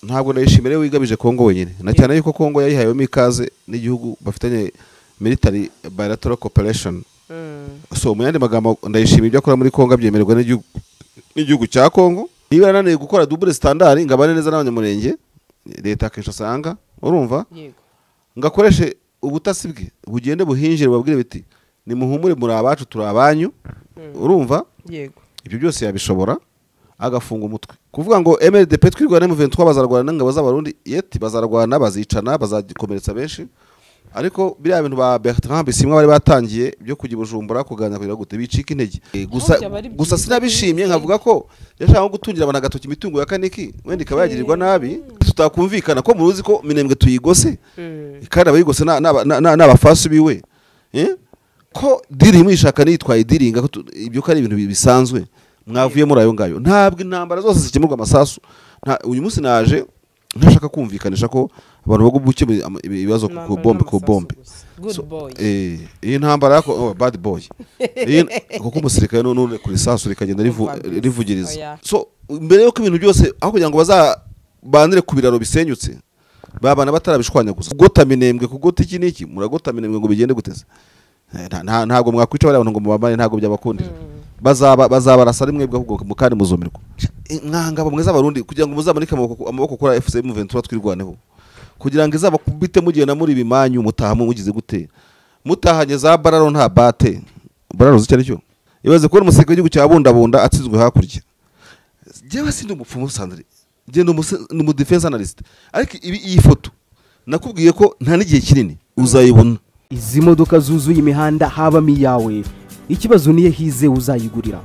ntabwo nayishimire wigabije Kongo wenyine na cyane yuko Kongo yayihayemo ikaze n'igihugu bafitanye military bilateral cooperation. So mu yandi magambo ndayishimira ibyo akora muri Kongo byemererwa n'igihugu cya Kongo. Niba yananiye gukora double standard ngabane neza n'abanyamurenge leta Kinshasa sanga urumva ngakoreshe ubutasi bwe bugende buhinjire babwire biti ni muhumure muri abacu turi abanyu urumva ibyo byose yabishobora agafunga umutwe kuvuga ngo MLDP twirwana mu 23 bazarwana n'ingabo z'abarundi yeti bazarwana bazicana bazagikomeretsa benshi ariko biriya bintu ba Bertrand Bisimwa bari batangiye byo kugibujumbura kuganya kugira gute bicika intege gusa sinabishimye nkavuga ko yashaka gutungira abantu agatoki imitungo ya Kaniki wende kabayagirirwa nabi tutakumvikana ko muruzi ko Minembwe tuyigose kandi abayigose n'abafasu biwe ko diri mwishaka nitwaye diringa ibyo kari ibintu bisanzwe mwavuye muri ayo ngayo ntabwo intambara zose zikemurwa amasasu uyu munsi naje ntashaka kumvikanisha ko abantu bago buke ibibazo ku bombe iyi ntambara yako bad boy kuko umusirikare none kuri sasu rikagenda rivugiriza so mbere yo ko ibintu byose aho kugira ngo bazabandire ku biraro bisenyutse babana batarabishwanya gusa gota Minembwe kugota iki niki muragota Minembwe ngo bigende guteze ntabwo mwakwica bari abantu ngo mubamane ntabwo byabakundira bazabarasa rimwe bwo mukane muzomirwa nkanga bamwe z'abarundi kugira ngo muzamanike amaboko kora FCM 23 twirwaneho kugira ngo izabakubite mugenda muri bimanyu mutahamu mugize gute mutahanye za bararo nta bate bararo zicari cyo ibaze ko umusirikare w'igihugu cyabundabunda atsizwe hakurya jewe sindi umupfumu Sandri genda mu defense analyst ariko iyi foto nakubwiye ko nta n'igihe kinini uzayibona izi modoka zuzuye imihanda haba miyawe ikibazo niye hize uzayigurira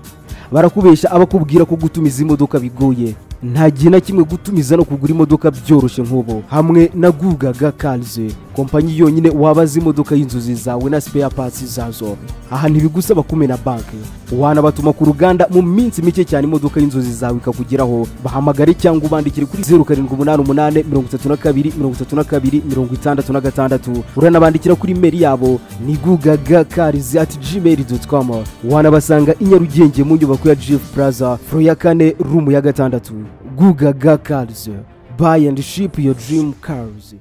barakubesha abakubwira ko gutumiza imodoka bigoye nta gihe na kimwe gutumiza no kugura imodoka byoroshye nk'ubo hamwe na Gugaga Cars kompanyi yonyine wabaza imodoka y'inzozi zawe na spare parts zazo aha ntibigusaba kumena banki wanabatuma ku ruganda mu minsi mike cyane imodoka y'inzozi zawe ikakugeraho bahamagare cyangwa ubandikire kuri 0788323266 uranabandikira kuri mail yabo ni gugagacars@gmail.com wanabasanga inyarugenge mu nyubako ya Jeff Plaza floor ya 4 room ya 6 Gugaga Cars buy and ship your dream cars.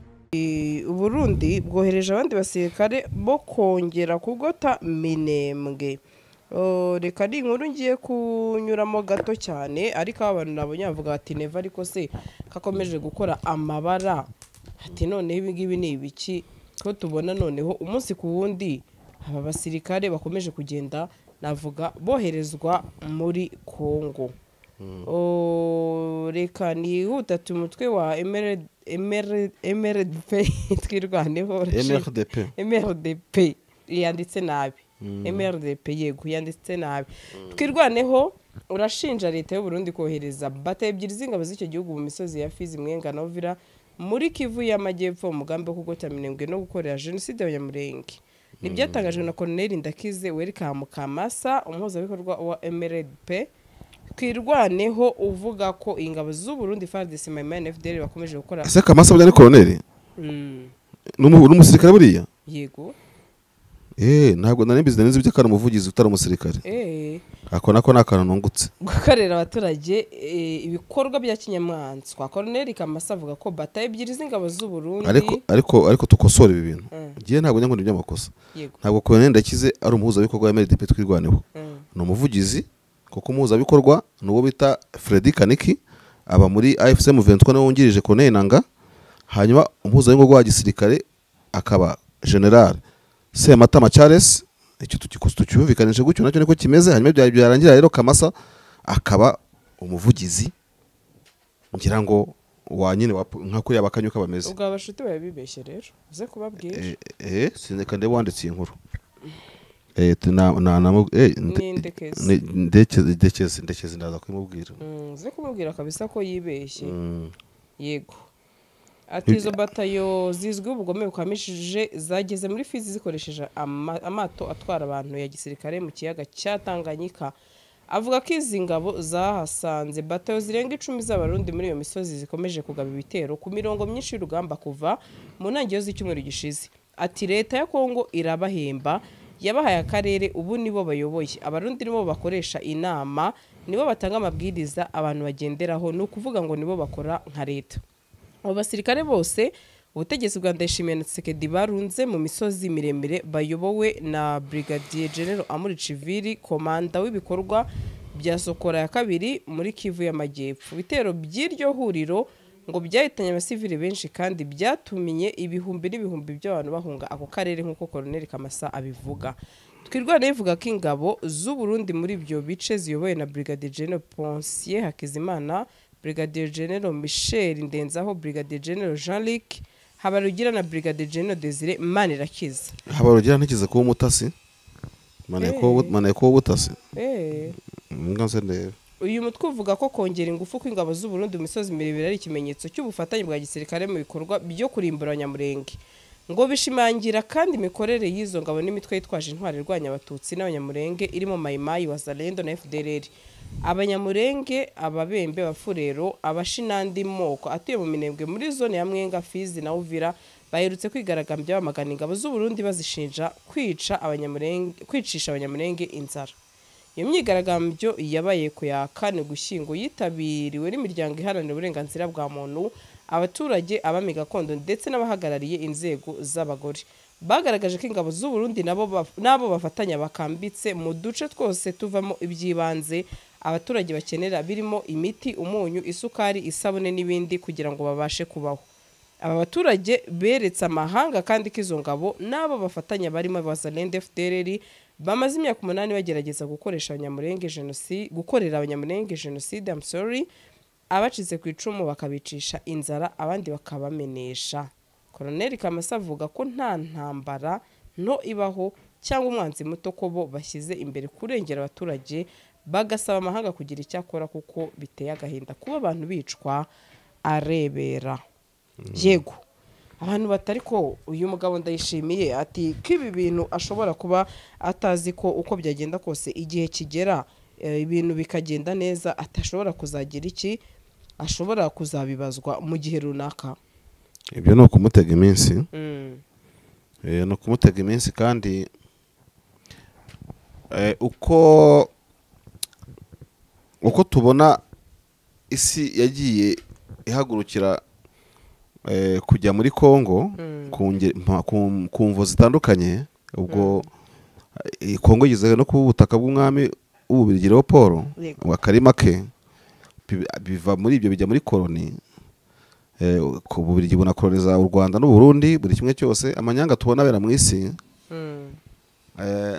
Uburundi bwohereje abandi basirikare bo kongera kugota Minembwe. Reka ni inkuru ngiye kunyuramo gato cyane ariko abantu nabonye bavuga ati neva ariko se kakomeje gukora amabara ati none ibi ngibi ni ibiki ko tubona noneho umunsi ku wundi aba basirikare bakomeje kugenda navuga boherezwa muri Kongo. Reka ni hutatu umutwe wa MRDP twirwaneho MRDP yanditse nabi MRDP yego yanditse nabi twirwaneho urashinja leta y'u Burundi kohereza bataye ebyiri z'ingabo z'icyo gihugu mu misozi ya Fizi Mwenga na Uvira muri Kivu y'Amajyepfo umugambi wo kugota Minembwe no gukorera genocide y'Abanyamulenge nibyatangajwe na Colonel Ndakize Welcome Kamasa umuhuzabikorwa wa MRDP twirwaneho uvuga ko ingabo z'u Burundi FARDC na FDL bakomeje gukora ese Kamasa bya ni Colonel n'umusirikare buriya yego ntabwo nari mbizi neza by'akana umuvugizi utari umusirikare ako nako nakana nungutse gukorera abaturage ibikorwa bya kinyamwanswa Colonel Kamasa avuga ko bataye ebyiri z'ingabo z'u Burundi ariko tukosora ibi bintu giye ntabwo nyango by'amakosa ntabwo Colonel Ndakize ari umuhuzabikorwa wa MLDP twirwaneho ni umuvugizi kuko umuhuzabikorwa nuwo bita Freddy Kaniki aba muri AFCM 23 no wungirije Colonel Nanga hanyuma umuhuzabikorwa wa gisirikare akaba General Sematama Charles icyo tucyumvikanije gutyo nacyo niko kimeze hanyuma byarangira rero Kamasa akaba umuvugizi ngira ngo wanyine nka kuri abakanyuka bameze ubwo abashuti bayabibeshye rero uze kubabwira sineka nde wanditse inkuru ndekeze ndaza kumubwira uze kumubwira kabisa ko yibeshye yego ati izo batayo zizwi ubugome bukamishije zageze muri Fizi zikoresheje amato atwara abantu ya gisirikare mu kiyaga cya Tanganyika avuga ko izi ngabo zahasanze batayo zirenga 10 z'abarundi muri iyo misozi zikomeje kugaba ibitero ku mirongo myinshi y'urugamba kuva mu ntangiriro z'icyumweru gishize ati leta ya Kongo irabahemba yabahaye akarere ubu nibo bayoboye abarundi nibo bakoresha inama nibo batanga amabwiriza abantu bagenderaho no kuvuga ngo nibo bakora nka leta abo basirikare bose ubutegetsi bwa Ndayishimiye na Tshisekedi barunze mu misozi miremire bayobowe na Brigadier General Amuri Chiviri, komanda w'ibikorwa bya Sokora ya kabiri muri Kivu y'Amajyepfo. Ibitero by'iryo huriro ngo byahitanye abasivili benshi kandi byatuminye ibihumbi n'ibihumbi by'abantu bahunga ako karere nk'uko Colonel Kamasa abivuga. Twirwana ivuga ko ingabo z'u Burundi muri ibyo bice ziyobowe na Brigadier General Ponsier Hakizimana, Brigadier General Michel Ndenzaho, Brigadier General Jean-Luc Habarugira na Brigadier General Desire Manirakiza. Habarugira ntikize kuba umutasi mane ko ubutasi nganse ndebe. Uyu mutwe uvuga ko kongera ingufu kw'ingabo z'u Burundi mu misozi miremire ari ikimenyetso cy'ubufatanye bwa gisirikare mu bikorwa byo kurimbura Abanyamulenge. Ngo bishimangira kandi imikorere y'izo ngabo n'imitwe yitwaje intwari irwanya abatutsi n'Abanyamulenge irimo Mayimayi, Wazalendo na FDLR. Abanyamulenge, Ababembe, Abafurero, Abashinandi moko atuye mu Minembwe muri zone ya Mwenga, Fizi na Uvira baherutse kwigaragambya bamagana ingabo z'u Burundi bazishinja kwicisha Abanyamulenge inzara. Iyo myigaragambyo yabaye ku ya 4 Ugushyingo yitabiriwe n'imiryango iharanira uburenganzira bwa muntu, abaturage, abami gakondo ndetse n'abahagarariye inzego z'abagore. Bagaragaje ko ingabo z'u Burundi nabo bafatanya bakambitse mu duce twose tuvamo ibyibanze abaturage bakenera birimo imiti, umunyu, isukari, isabune n'ibindi kugira ngo babashe kubaho. Aba baturage beretse amahanga kandi ko izo ngabo nabo bafatanya barimo Wazalendo, FDLR bamaze imyaka 8 bagerageza gukoresha Abanyamulenge gukorera Abanyamulenge genocide abacize ku icumu bakabicisha inzara abandi bakabamenesha. Colonel Kamasa avuga ko nta ntambara no ibaho cyangwa umwanzi muto ko bo bashyize imbere kurengera abaturage, bagasaba amahanga kugira icyakora kuko biteye agahinda kuba abantu bicwa arebera. Yego abantu batari ko uyu mugabo Ndayishimiye ati ko ibi bintu ashobora kuba atazi ko uko byagenda kose igihe kigera ibintu bikagenda neza atashobora kuzagira iki, ashobora kuzabibazwa mu gihe runaka. Ibyo no kumutega iminsi no kumutega iminsi kandi uko tubona isi yagiye ihagurukira kujya muri Kongo ku mvo zitandukanye. Ubwo Kongo igeze no ku butaka bw'umwami w'Ububiligi Leopold wa Karimake, biva muri ibyo bijya muri koloni. Ku Bubiligi bunakoloniza u Rwanda n'u Burundi, buri kimwe cyose amanyanga tubona bera mu isi.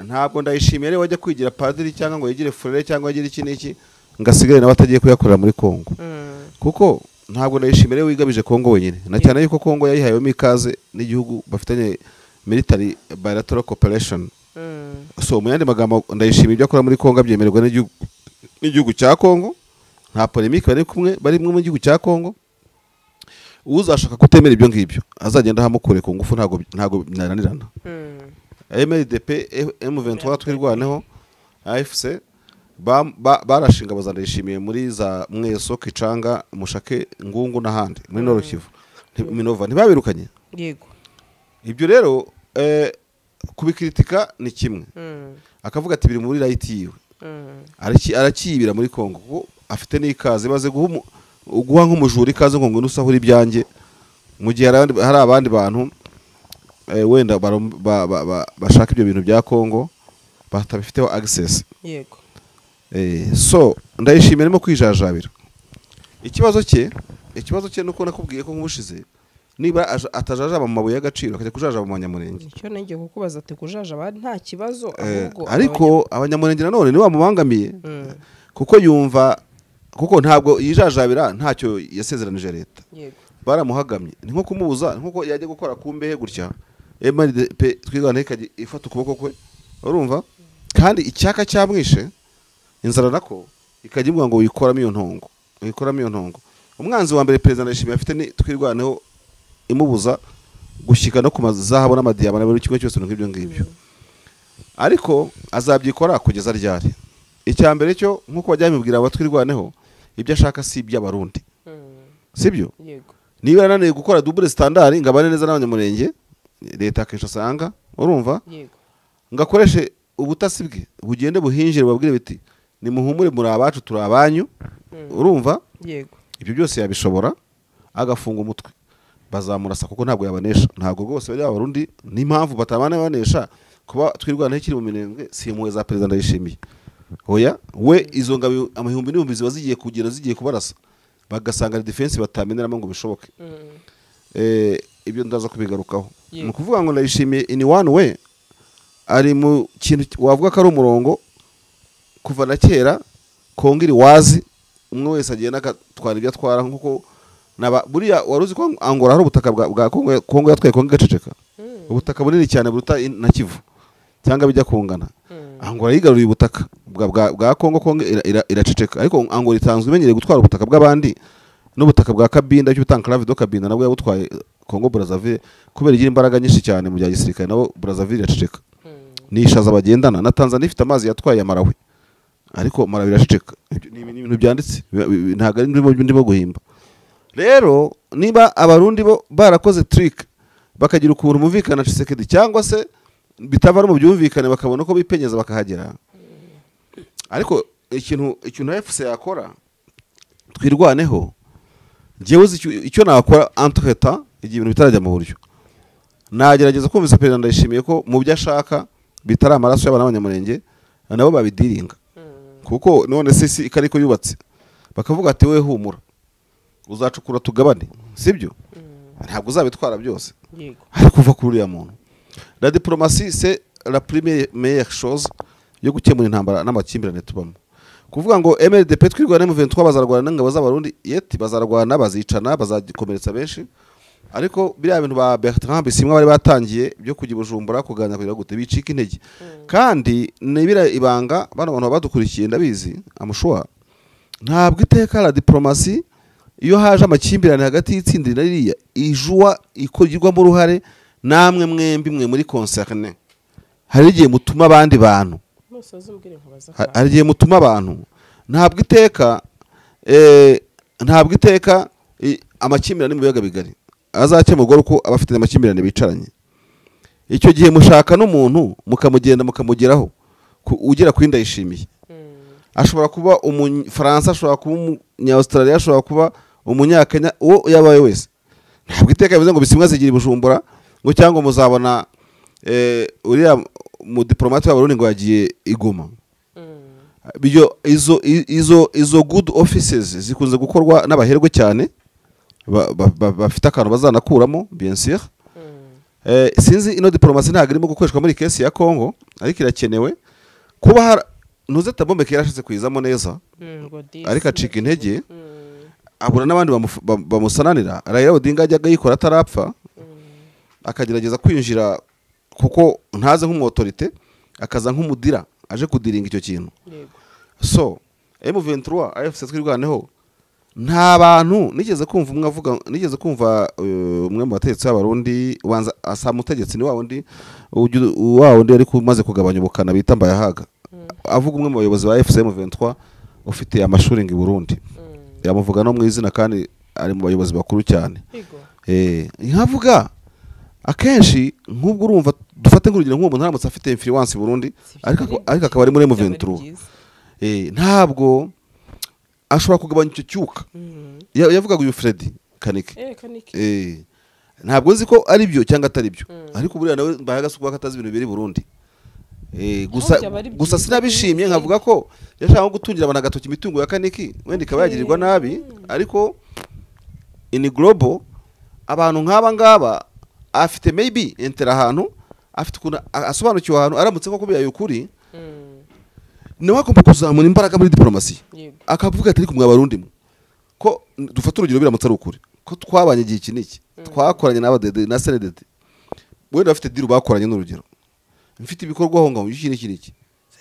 Ntabwo Ndayishimiye rero wajya kwigira padiri cyangwa ngo yigire furere cyangwa yigire iki n'iki ngasigare n'abatagiye kuyakorera muri Kongo, kuko ntabwo Ndayishimiye wigabije Kongo wenyine, na cyane yuko Kongo yayihayemo ikaze n'igihugu bafitanye military bilateral cooperation. So mu yandi magambo Ndayishimiye ibyo akora muri Kongo byemererwa n'igihugu cya Kongo, nta polemique bari mu gihugu cya Kongo. Uzashaka kutemera ibyo ngibyo azagenda hamukure ku ngufu, ntago binaranirana. MLDP M23 twirwaneho AFC barashinga bazandayishimiye muri za Mweso, Kicanga, Mushake, Ngungu n'ahandi muri Nord Kivu, Minova ntibabirukanye. Yego ibyo rero kubikritika ni kimwe, akavuga ati biri muri right yiwe, arakibira muri Kongo kuko afite n'ikaze baze guha nk'umujuri ikaze ngo nusahura ibyanjye, mu gihe hari abandi bantu wenda bashaka ibyo bintu bya Kongo batabifiteho access. Yego so Ndayishimiye arimo kwijajabira. Ikibazo cye nuko nakubwiye ko nk'ubushize niba atajajaba mu mabuye y'agaciro akajya kujajaba mu Banyamulenge. Icyo nenge kukubaza ati kujajaba nta kibazo, ahubwo ariko Abanyamulenge nanone ni bamubangamiye kuko yumva, kuko ntabwo yijajabira ntacyo yasezeranije leta. Yego baramuhagamye, ni nko kumubuza, nkuko yajya gukora ku mbehe gutya MLDP twigana ikajya ifata ukuboko kwe, urumva, kandi icyaka cyamwishe inzara nako ikajya ivuga ngo wikoramo iyo ntongo. Umwanzi wa mbere Perezida Ndayishimiye afite ni twirwaneho imubuza gushyika no kumazahabona amadiyama buri kimwe cyose nk'ibyo ngibyo, ariko azabyikora kugeza ryari. Icya mbere cyo nkuko bajya bimubwira abatwirwaneho ibyo ashaka si iby'abarundi, sibyo? Yego niba yananiye gukora double standard ngabane neza n'Abanyamulenge, leta akesha sanga, urumva, ngakoreshe ubutasi bwe bugende buhinjire babwire biti ni muhumure muri abacu turi abanyu, urumva. Yego ibyo byose yabishobora, agafunga umutwe bazamurasa kuko ntabwo yabanesha. Ntabwo rwose bari abarundi n'impamvu batabana banesha kuba twirwana kiri mu minembwe si impuhwe za perezida Ndayishimiye. Oya we izo ngabo amahumbi n'ibihumbi ziba zigiye kubarasa bagasanga defense batameneramo ngo bishoboke. Ibyo ndaza kubigarukaho. Ni kuvuga ngo Ndayishimiye in one way ari mu kintu wavuga ko ari umurongo kuva na kera kongiri wazi umwe wese agenda agatwara ibyo atwara nkuko buriya waruzi ko Angola hari ubutaka bwa Kongo yatwaye Kongo igaceceka. Ubutaka bunini cyane buruta na Kivu cyangwa bijya kungana. Angola yigaruriye ubutaka bwa Kongo iraceceka, ariko Angola itanzwe imenyereye gutwara ubutaka bw'abandi n'ubutaka bwa Kabinda cyo Tanclave do Kabinda nabwo yabutwaye Kongo Brazzaville kubera igira imbaraga nyinshi cyane mu bya gisirikare, nabo Brazzaville iraceceka. Nishaza bagendana na Tanzania ifite amazi yatwaye Malawi, ariko Malawi iraceceka. Ni ibintu byanditse ntago ari ndimo guhimba. Rero niba abarundi bo barakoze trick bakagira ukuntu mumvikana Tshisekedi cyangwa se bitava mu byumvikane bakabona ko bipenyeza bakahagera, ariko ikintu FC yakora twirwaneho. Jewe icyo nakora entretemps igihe ibintu bitarajya mu buryo nagerageza kumvisa perezida Ndayishimiye ko mu byo ashaka bitari amaraso y'abana b'abanyamurenge nabo babidiringa, kuko none sisi ikariko yubatse bakavuga ati we humura uzacukura tugabane, sibyo? Ntabwo uzabitwara byose, ariko kuva kuri uriya muntu. La diplomatie c'est la première meilleure chose yo gukemura intambara n'amakimbirane tubamo. Kuvuga ngo MLDP twirwana M23 bazarwana n'ingabo z'abarundi yeti bazarwana bazicana bazagikomeretsa benshi, ariko biriya bintu ba Bertrand Bisimwa bari batangiye byo kujya Bujumbura kuganira kugira gute bicika intege. Kandi nibira ibanga bano bantu badukurikiye ndabizi amushwa ntabwo iteka la diplomatie iyo haje amakimbirane hagati y'itsindira ririya ijua ikorwa mu ruhare namwe mwembi mwe muri concerne. Hari igihe mutuma abandi bantu, hari igihe mutuma abantu, ntabwo iteka amakimbirane mu biyaga bigari azakemurwa uko abafite amakimbirane bicaranye. Icyo gihe mushaka n'umuntu mukamugeraho ugera kuri Ndayishimiye. Ashobora kuba umufaransa, ashobora kuba umunya-Australia, ashobora kuba umunyakenya, uwo yabaye wese. Ntabwo iteka bivuze ngo Bisimwa zigira Bujumbura ngo cyangwa muzabona uriya mu diplomate w'abarundi ngo yagiye Igoma. Izo good offices zikunze gukorwa n'abaherwe cyane bafite akantu bazanakuramo bien sûr. Sinzi ino diplomasi ntabwo irimo gukoreshwa muri case ya Kongo, ariko irakenewe kuba nuze tabombe kirashize kwizamo neza, ariko acika intege abura n'abandi bamusananira. Raila Odinga ajyaga yikora atarapfa akagerageza kwinjira kuko ntaze nk'umuautorite akaza nk'umudira aje kudiringa icyo kintu. So M23 AFC twirwaneho nta bantu nigeze kumva umwe mu batetsi b'abarundi ubanza asa mutegetsi ni wa wundi ariko umaze kugabanya ubukana bita Mbayahaga avuga umwe mu bayobozi ba FC M23 ufite amashuri ngi Burundi yamuvuga no mu izina kandi ari mu bayobozi bakuru cyane. Nkavuga akenshi nk'ubwo urumva dufate nk'urugero nk'umuntu aramutse afite influence Burundi ariko akaba ari muri M23 ntabwo ashobora kugabanya icyo cyuka. Yavugaga uyu Freddy Kanike ntabwo nzi ko ari byo cyangwa atari byo, ariko buriya nawe Mbayahaga suko akatazi ibintu biri Burundi. Gusa sinabishimye nkavuga ko yashaka gutungira abana gatoki imitungo ya Kaniki wenda ikaba yagirirwa nabi, ariko in global abantu nk'aba ngaba afite maybe enter ahantu afite kuna asobanukiwe ahantu aramutse ko kubiya yukuri nawe agomba kuzamura imbaraga muri diplomasi akavuga ati kumwe abarundi ko dufata urugero biramutse ari ukuri ko twabanye igihe iki niki twakoranye n'abadede na Senedede wenda bafite diru bakoranye n'urugero mfite ibikorwa aho ngaho iki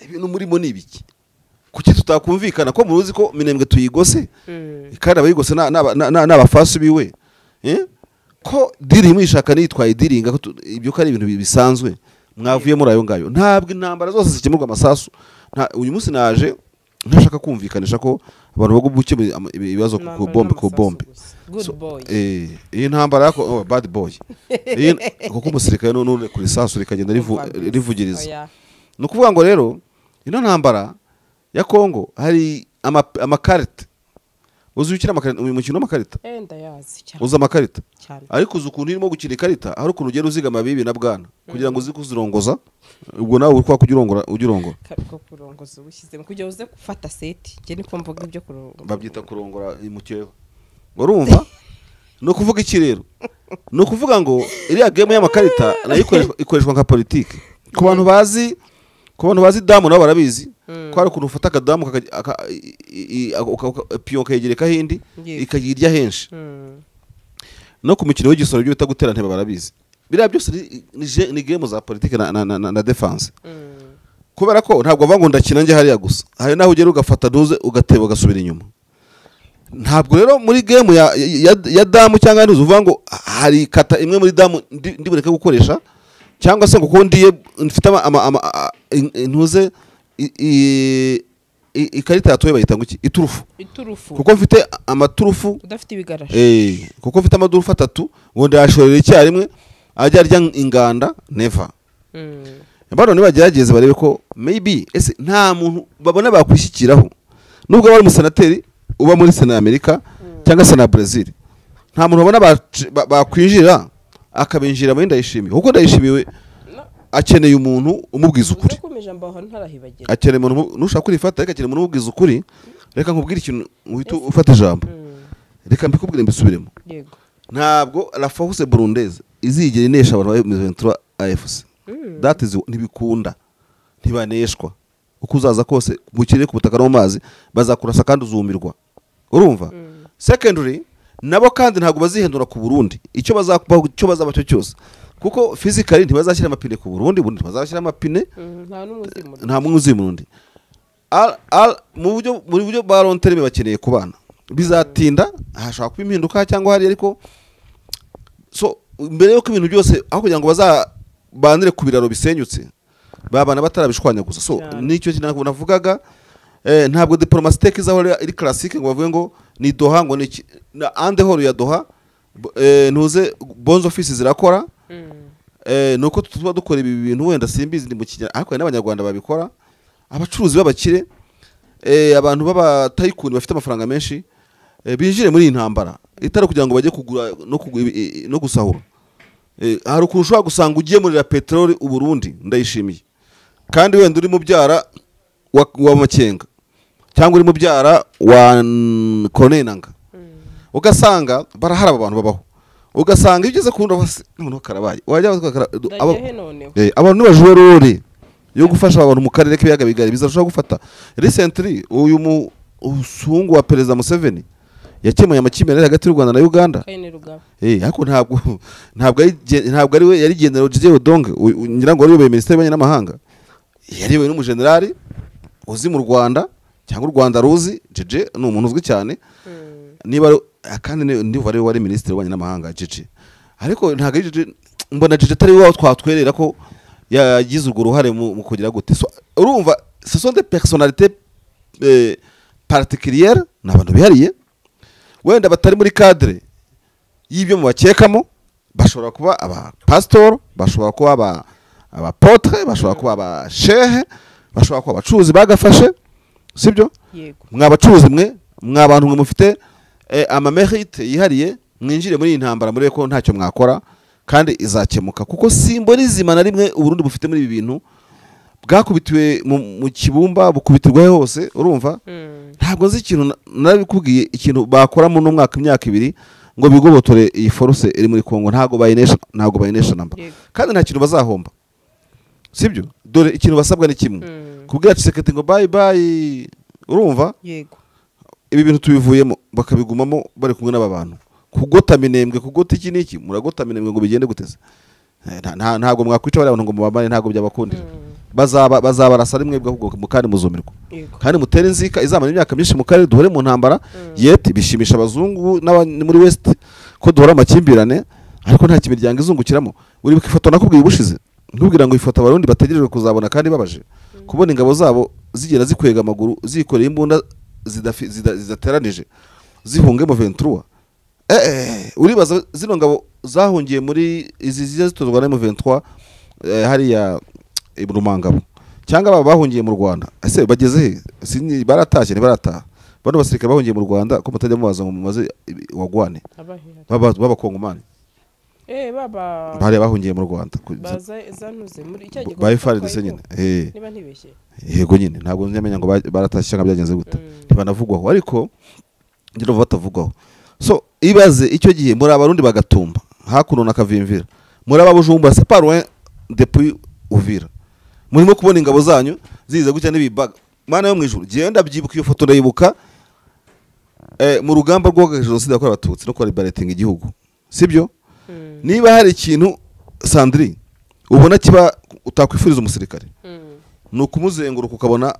ibintu murimo ni ibiki kuki tutakumvikana ko muruzi ko Minembwe tuyigose kandi abayigose n'abafasi biwe ko diri mwishaka nitwaye diringa ko ibyo kari ibintu bisanzwe mwavuye muri ayo ngayo. Ntabwo intambara zose zikemurwa amasasu. Uyu munsi naje ntashaka kumvikanisha ko abantu bago buke ibibazo ku bombe iyi ntambara yako bad boy kuko umusirikare none kuri sasu rikagenda rivugiriza. No kuvuga ngo rero ino ntambara ya Kongo hari amakarite uzi ukina umukino w'amakarita ndayazi cyane uzi amakarita cyane ariko uzi ukuntu irimo gukina ikarita hari ukuntu ugera uzigama bibi na bwana kugira ngo uzi kuzirongoza ubwo nawe uri kwa kujya urongora ko kurongoza ubushyizemo kugira uze gufata seti nge niko mvuga ibyo kurongora babyita kurongora imukeba urumva no kuvuga iki rero no kuvuga ngo iriya game y'amakarita nayo ikoreshwa nka politike ku bantu bazi damu nabo barabizi ko hari ukuntu ufata akadamu piyo kayegereka hindi ikagirya henshi no ku mikino w'igisoro byo bita gutera ntebe barabizi biriya byose ni game za politike na defense kubera ko ntabwo avuga ngo ndakina njye hariya gusa hari naho ugera ugafata ntuze ugateba ugasubira inyuma ntabwo rero muri game ya damu cyangwa ntuze uvuga ngo hari kata imwe muri damu ndibureke gukoresha cyangwa se ngo ko ndiye mfite ntuze ikarita yatoye bayita ngo iki iturufu kuko mfite amaturufu udafite ibigarasha kuko mfite amadurufu 3 ngo ndashorera icyarimwe ajya arya inganda never bano nibagerageze barebe ko maybe ese nta muntu babona bakwishyikiraho nubwo bari umusenateri uba muri Sena Amerika cyangwa Sena Brazil nta muntu babona bakwinjira akabinjira muri Ndayishimiye kuko Ndayishimiwe akeneye umuntu umubwiza ukuri akeneye umuntu nushaka kurifata reka akeneye umuntu umubwiza ukuri reka nkubwire ikintu uhita ufata ijambo reka mbikubwire mbisubiremo ntabwo la force burundaise izigera inesha abantu ba M23 AFC that is ntibikunda ntibaneshwa uko uzaza kose mukire ku butaka no mu mazi bazakurasa kandi uzumirwa urumva secondary nabo kandi ntabwo bazihendura ku Burundi icyo bazaba cyo cyose kuko physically ntibazashyira amapine ku Burundi bundi bazashyira amapine nta mwe uzimurundi mu buryo ba long term bakeneye kubana bizatinda hashaka kuba impinduka cyangwa hari ariko so mbere yo ibintu byose aho kugira ngo bazabandire ku biraro bisenyutse babana batarabishwanya gusa so nicyo kintu navugaga ntabwo diplomacy tech izaho iri classique ngo bavuge ngo ni Doha ngo ni ande horo ya Doha ntuze bonzo office zirakora nuko tuba dukora ibi bintu wenda simbizi ndi mu kinyarwanda ariko n'abanyarwanda babikora abacuruzi b'abakire abantu baba tycoon bafite amafaranga menshi binjire muri intambara itari kugira ngo bajye kugura no gusahura hari ukuntu ushobora gusanga ugiye muri petrol u Burundi Ndayishimiye kandi wenda uri mubyara wa Makenga cyangwa uri mubyara wa Konenanga ugasanga barahara abantu babaho ugasanga ibigeze kunda none karabaye wajya abantu bajwe rore yo gufasha abantu mu karere k'ibiyaga bigari bizarusha gufata recently uyu musungu wa Perezida Museveni yakemuye amakimbirane hagati y'u Rwanda na Uganda ariko ntabwo ari we yari general Jeje Odong ngira ngo ari we minister y'abanye n'amahanga yari we n'umugenerali uzi mu Rwanda cyangwa u Rwanda ruzi Jeje ni umuntu uzwi cyane niba kandi ndiva ari wari minister y'abanye n'amahanga Jeje ariko ntabwo Jeje mbona Jeje atari we twatwerera ko yagize urwo ruhare mu kugira gute urumva ce sont des personnalités particulières n'abantu bihariye wenda batari muri cadre y'ibyo mubakekamo bashobora kuba aba pastor bashobora kuba aba potre bashobora kuba aba shehe bashobora kuba abacuruzi bagafashe sibyo mwabacuruzi mwabantu mwe mufite ama mérite yihariye mwinjire muri intambara muri ko ntacyo mwakora kandi izakemuka kuko simbona izima na rimwe Uburundi bufite muri ibi bintu bwakubitiwe mu kibumba bukubitirwa hose urumva ntabwo nzi ikintu narabikubwiye ikintu bakora mu mwaka imyaka 2 ngo bigobotore iyi force iri muri Kongo ntabwo bayinesha namba kandi nta kintu bazahomba sibyo dore ikintu basabwa ni kimwe kubwira Tshisekedi ngo bye bye urumva yego ibi bintu tubivuyemo bakabigumamo bari kumwe n'aba bantu kugota minembwe kugota iki niki muragota minembwe ngo bigende guteze ntabwo mwakwica bari abantu ngo mubamane ntabwo byabakundira bazabarasa rimwe bwo mukandi muzumirwa kandi mutere inzika izamana imyaka myinshi mu karere duhore mu ntambara yeti bishimisha abazungu muri West ko duhora amakimbirane ariko nta kimiryango izungukiramo uri ifoto nakubwiye ubushize ntubwira ngo ifoto abarundi bategereje kuzabona kandi babaje kubona ingabo zabo zigera zikwega amaguru zikoreye imbunda zidateranije zihunge mu 23 uribaza zino ngabo zahungiye muri izi zitozwa na M23 hariya Rumangabo cyangwa baba bahungiye mu Rwanda ese bageze he baratashye barataha bano basirikare bahungiye mu Rwanda ko mutajya mubaza ngo mumaze wagwane b'abakongomani bari bahungiye mu Rwanda zanuze muri icyo gihe bayifaridise nyine niba ntibeshye yego nyine ntabwo nyamenya ngo baratashye cyangwa byagenze gute ntibanavugwaho ariko ngira batavugwaho. So ibaze icyo gihe muri abarundi bagatumba hakuno na Kavimvira muri ababujumbura c'est pas loin depuis Uvira murimo kubona ingabo zanyu ziza gutya n'ibibaga mana yo mwijuru genda byibuka iyo foto ndayibuka mu rugamba rwo jenoside yakorewe abatutsi no kwa liberating igihugu sibyo. Niba hari ikintu Sandrine ubona kiba utakwifuriza umusirikare ni ukumuzenguruka ukabona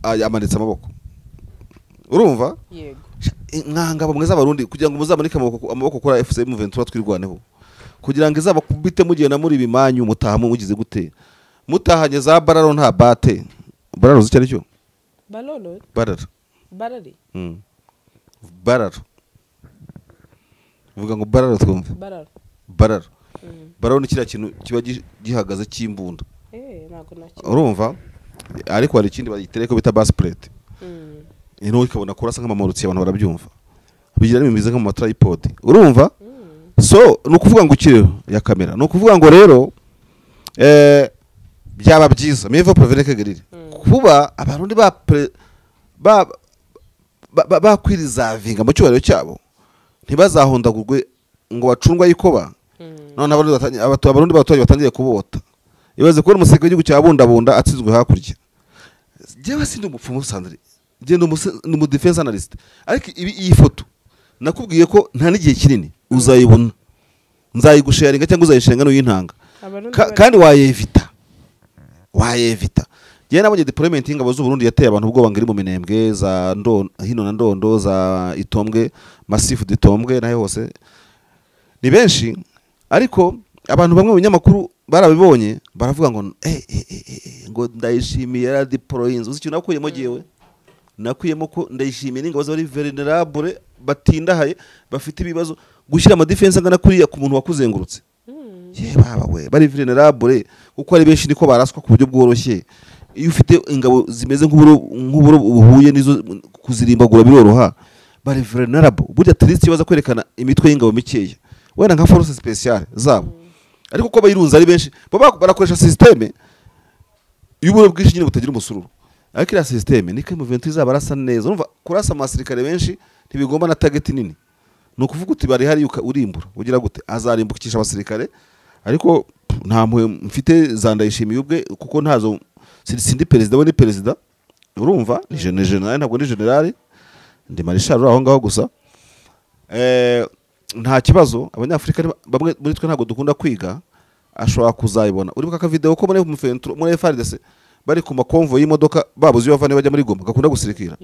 amanitse amaboko urumva yego nkangabo mwe z'abarundi kugira ngo muzamanike amaboko kuri FCM 23 twirwaneho kugira ngo izaba kubite mugenda muri bimanyu mutahamu mugize gute mutahanye za bararo nta bate bararo zicyo cyo bararo barari bararo vuga ngo bararo twumve bararo ni kiriya kintu kiba gihagaze cy'imbunda ntago nakyo urumva ariko hari ikindi bayitereko bita basplate ino ikabona kurasa nk'amamorutsi abantu barabyumva bigira n'imize nk'ama tripod urumva. So nukuvuga ngo ukiriho ya kamera nukuvuga ngo rero byaba byiza mivo proveneke gerire kuba abarundi bakwirizavinga mu cyubahiro cyabo ntibazahondagurwe ngo bacungwa yikoba none abarundi batoye batangiye kubota ibaze ko umusirikare w'igihugu cyabundabunda atsinzwe hakurya jewe sindi umupfumu Sandrine genda mu defense analyst ariko iyi foto nakubwiye ko nta n'igihe kinini uzayibona nzayigusharinga cyangwa uzayishenga no yintanga kandi wayevita je nabonye deployment y'ingabo z'u Burundi yateye abantu ubwo bangiri mu minembwe za hino na ndondo za itombwe massive ditombwe nahe hose ni benshi ariko abantu bamwe mu binyamakuru barabibonye baravuga ngo ngo ndayishimiye ya deploying uzi cyo nakuyemo giyewe nakuyemo ko ndayishimiye n'ingabo z'abari vulnerable batindahaye bafite ibibazo gushyira ama defense angana kuriya ku muntu wakuzengurutse ye baba we bari vulnerable uko ari benshi niko baraswa ku buryo bworoshye iyo ufite ingabo zimeze nk'uburo buhuye nizo kuzirimbagura biroroha bari vulnerable burya triste baza kwerekana imitwe y'ingabo mikeya wenda nka force speciale zabo ariko ko bayirunza ari benshi barakoresha systeme y'uburo bwinshi nyine butagira umusururu ariko iriya systeme niko mu 20 izaba arasa neza urumva kurasa amasirikare benshi ntibigomba na target nini no kuvuga uti bari hari urimbura ugira gute azarimbukisha abasirikare ariko nta mpuye mfite zandayishimiye ubwe kuko ntazo sindi president we ni president urumva ni general ntabwo ni general ndi marshal aho ngaho gusa nta kibazo abanyafrika bamwe muri twe ntabwo dukunda kwiga ashobora kuzayibona uri baka video ko muri FARDC bari ku makonvo y'imodoka babuze bavane bajya muri Goma gakunda gusirikira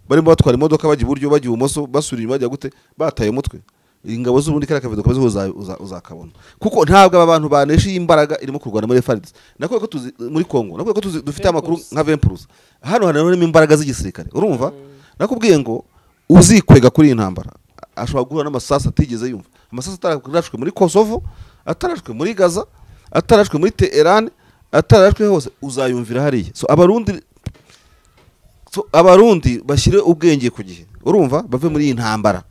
barimo batwara imodoka bajya iburyo bajya ibumoso basura inyuma bajya gute bataye umutwe ingabo z'ubundi kare kavido kabaze uzakabona kuko ntabwo abantu banesha imbaraga irimo kurwana muri FARDC nako ko tuzi muri Kongo nako ko dufite amakuru nka 20% hano harimo imbaraga z'igisirikare urumva nakubwiye ngo uzikwega kuri intambara ashobora guhura n'amasasa atigeze yumva amasasa atarashwe muri Kosovo atarashwe muri Gaza atarashwe muri Teheran atarashwe hose uzayumvira hariya. So abarundi bashire ubwenge ku gihe urumva bave muri iyi ntambara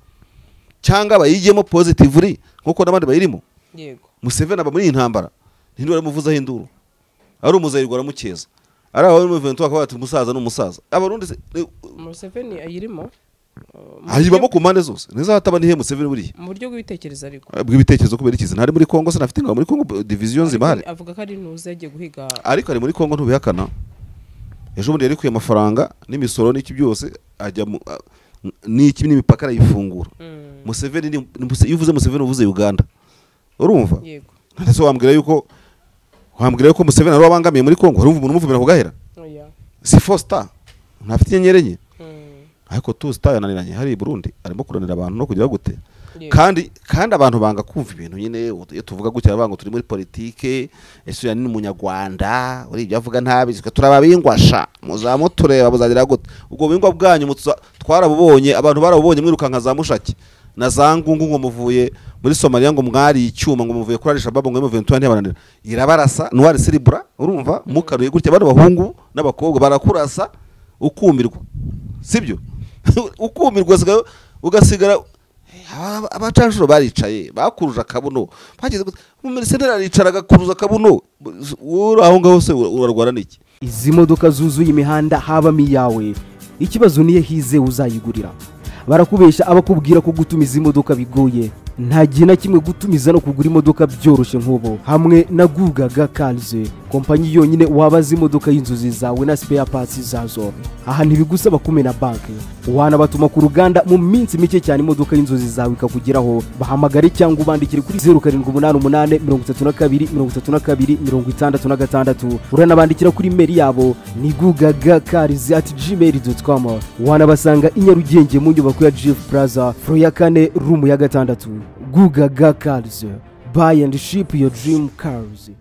cyangwa bayigemo positively nkuko nabandi bayirimo yego Museveni aba muri iyi ntambara ntindi baramuvuzaho induru ari umuzayirwa aramukeza ari aho mu 20 akaba ati umusaza n'umusaza abarundi Museveni ayirimo ayibamo ku mpande zose nizataba nihe Museveni buriye mu buryo bw'ibitekerezo ariko bw'ibitekerezo kubera ikizi ntari muri Kongo se nafite ingabo muri Kongo division zimahari avuga ko ari nuze yagiye guhiga ariko ari muri Kongo ntubihakana ejo bundi yarikuye amafaranga n'imisoro n'iki byose ajya n'iki n'imipaka arayifungura Museveni yuvuze Museveni uvuze Uganda urumva yego ndetse wambwira yuko Museveni ari wabangamiye muri Kongo urumva umuntu umuvumira kugahera si Foster ntafite inyenyeri ariko tu star yananiranye hari Burundi arimo kuranira abantu no kugira gute kandi abantu banga kumva ibintu nyine iyo tuvuga gutya abango turi muri politike ese yani n'umunyarwanda uri byavuga ntabi turababingwasha muzamutureba buzagira gute ubwo bingwa bwanyu twarabubonye abantu barabubonye mwirukanka za Mushaki na zangungu ngo muvuye muri Somalia ngo mwari icyuma ngo muvuye kuri Al-Shabaab ngo mu 21 ntibaranira irabarasa Noir Cerebra urumva mukaruye gutya bano bahungu n'abakobwa barakurasa ukumirwa sibyo ukumirwa ugasigara abacanshuro baricaye bakuruje akabuno bageze mu Mercedes aricara agakuruza akabuno aho ngaho se urarwara niki. Izi modoka zuzuye imihanda habamo iyawe, ikibazo niye hize uzayigurira. Barakubesha abakubwira ko gutumiza imodoka bigoye, nta gihe na kimwe gutumiza no kugura imodoka byoroshye nk'ubu. Hamwe na Gugaga Cars, kompanyi yonyine wabaza imodoka y'inzozi zawe na spare parts zazo. Aha ntibigusaba kumena banki, wanabatuma ku ruganda mu minsi mike cyane imodoka y'inzozi zawe ikakugeraho. Bahamagare cyangwa ubandikire kuri 0788323266. Uranabandikira kuri mail yabo ni gugagacars@gmail.com. Wanabasanga i Nyarugenge mu nyubako ya Jeff Plaza floor ya 4 room ya 6. Gugaga Cars, buy and ship your dream cars.